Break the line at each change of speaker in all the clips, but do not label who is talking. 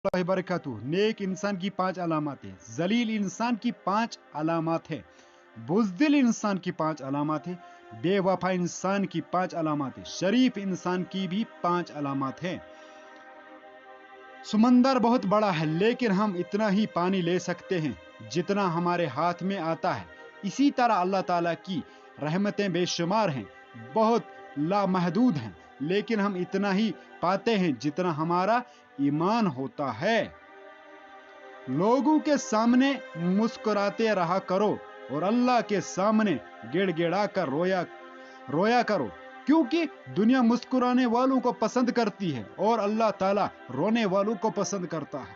اللہ وبرکاتہ. نیک انسان کی 5 علامات ہیں. ذلیل انسان کی 5 علامات ہیں. بزدل انسان کی 5 علامات ہیں. بے وفا انسان کی 5 علامات ہیں. شریف انسان کی بھی 5 علامات ہیں. سمندر بہت بڑا ہے لیکن ہم اتنا ہی پانی لے سکتے ہیں جتنا ہمارے ہاتھ میں آتا ہے. اسی طرح اللہ تعالیٰ کی رحمتیں بے شمار ہیں، بہت لامحدود ہیں، لیکن ہم اتنا ہی پاتے ہیں جتنا ہمارا ایمان ہوتا ہے. لوگوں کے سامنے مسکراتے رہا کرو اور اللہ کے سامنے گڑ گڑا کر رویا کرو، کیونکہ دنیا مسکرانے والوں کو پسند کرتی ہے اور اللہ تعالیٰ رونے والوں کو پسند کرتا ہے.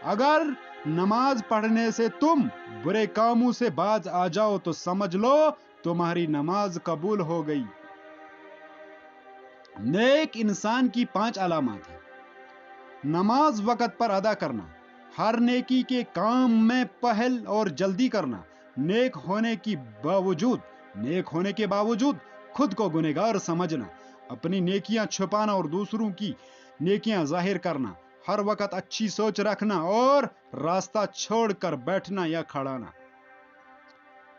اگر نماز پڑھنے سے تم برے کاموں سے باز آ جاؤ تو سمجھ لو تمہاری نماز قبول ہو گئی. نیک انسان کی 5 علامات ہیں. نماز وقت پر ادا کرنا، ہر نیکی کے کام میں پہل اور جلدی کرنا، نیک ہونے کے باوجود خود کو گنہگار سمجھنا، اپنی نیکیاں چھپانا اور دوسروں کی نیکیاں ظاہر کرنا، ہر وقت اچھی سوچ رکھنا اور راستہ چھوڑ کر بیٹھنا یا کھڑانا.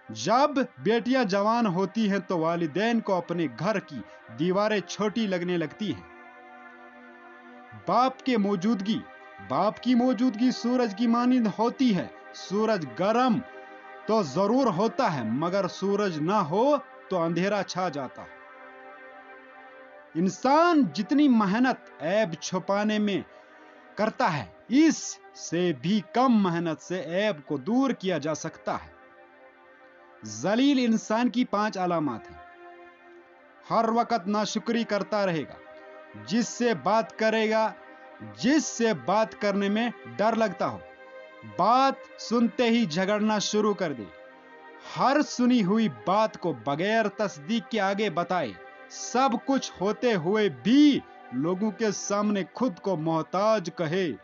جب بیٹیاں جوان ہوتی ہیں تو والدین کو اپنے گھر کی دیواریں چھوٹی لگنے لگتی ہیں. باپ کی موجودگی سورج کی مانند ہوتی ہے. سورج گرم تو ضرور ہوتا ہے مگر سورج نہ ہو تو اندھیرا چھا جاتا ہے. انسان جتنی محنت عیب چھپانے میں کرتا ہے اس سے بھی کم محنت سے عیب کو دور کیا جا سکتا ہے. ذلیل انسان کی 5 علامات ہیں. ہر وقت ناشکری کرتا رہے گا، جس سے بات کرنے میں ڈر لگتا ہو، بات سنتے ہی جھگڑنا شروع کر دے، ہر سنی ہوئی بات کو بغیر تصدیق کے آگے بتائے، سب کچھ ہوتے ہوئے بھی لوگوں کے سامنے خود کو محتاج کہے،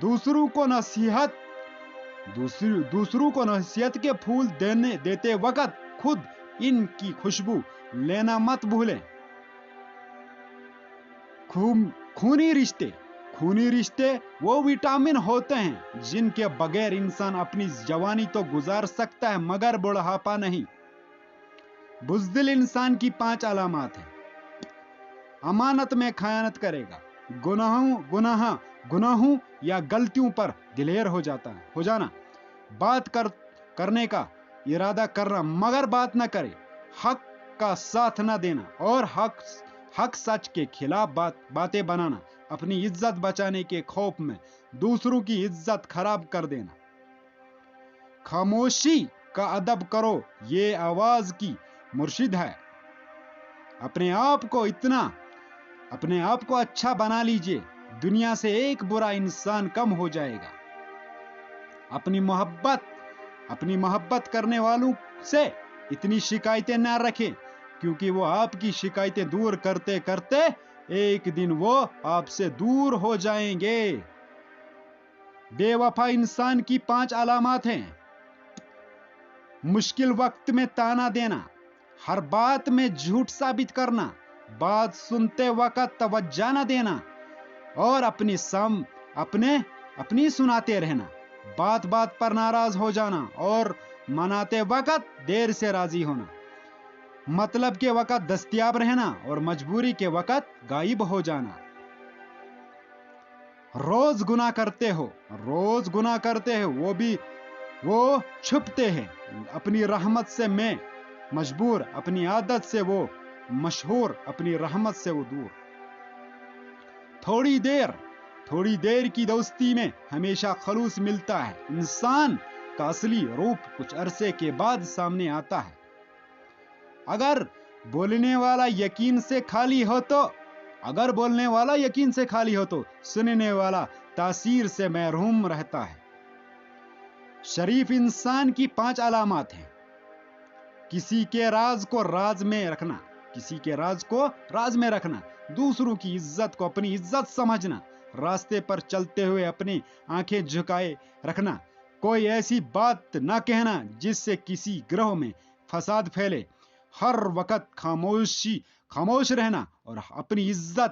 دوسروں کو نصیحت کے پھول دیتے وقت خود ان کی خوشبو لینا مت بھولیں. خونی رشتے وہ وٹامن ہوتے ہیں جن کے بغیر انسان اپنی جوانی تو گزار سکتا ہے مگر بڑھاپا نہیں. بزدل انسان کی 5 علامات ہیں. امانت میں خیانت کرے گا، گناہوں یا غلطیوں پر دلیر ہو جانا، بات کرنے کا ارادہ کرنا مگر بات نہ کرے، حق کا ساتھ نہ دینا اور حق سچ کے خلاف باتیں بنانا، اپنی عزت بچانے کے خوف میں دوسروں کی عزت خراب کر دینا. خاموشی کا ادب کرو، یہ آواز کی مرشد ہے. اپنے آپ کو اچھا بنا لیجئے، دنیا سے ایک برا انسان کم ہو جائے گا. اپنی محبت کرنے والوں سے اتنی شکایتیں نہ رکھیں کیونکہ وہ آپ کی شکایتیں دور کرتے کرتے ایک دن وہ آپ سے دور ہو جائیں گے. بے وفا انسان کی 5 علامات ہیں. مشکل وقت میں تانا دینا، ہر بات میں جھوٹ ثابت کرنا، بات سنتے وقت توجہ نہ دینا اور اپنی سناتے رہنا، بات پر ناراض ہو جانا اور مناتے وقت دیر سے راضی ہونا، مطلب کے وقت دستیاب رہنا اور مجبوری کے وقت غائب ہو جانا. روز گناہ کرتے ہو وہ چھپتے ہیں، اپنی رحمت سے میں مجبور، اپنی عادت سے وہ مشہور، اپنی رحمت سے وہ دور. تھوڑی دیر کی دوستی میں ہمیشہ خلوص ملتا ہے. انسان کا اصلی روپ کچھ عرصے کے بعد سامنے آتا ہے. اگر بولنے والا یقین سے خالی ہو تو سننے والا تاثیر سے محروم رہتا ہے. شریف انسان کی 5 علامات ہیں. کسی کے راز کو راز میں رکھنا، دوسروں کی عزت کو اپنی عزت سمجھنا، راستے پر چلتے ہوئے اپنی آنکھیں جھکائے رکھنا، کوئی ایسی بات نہ کہنا جس سے کسی گروہ میں فساد پھیلے، ہر وقت خاموش رہنا اور اپنی عزت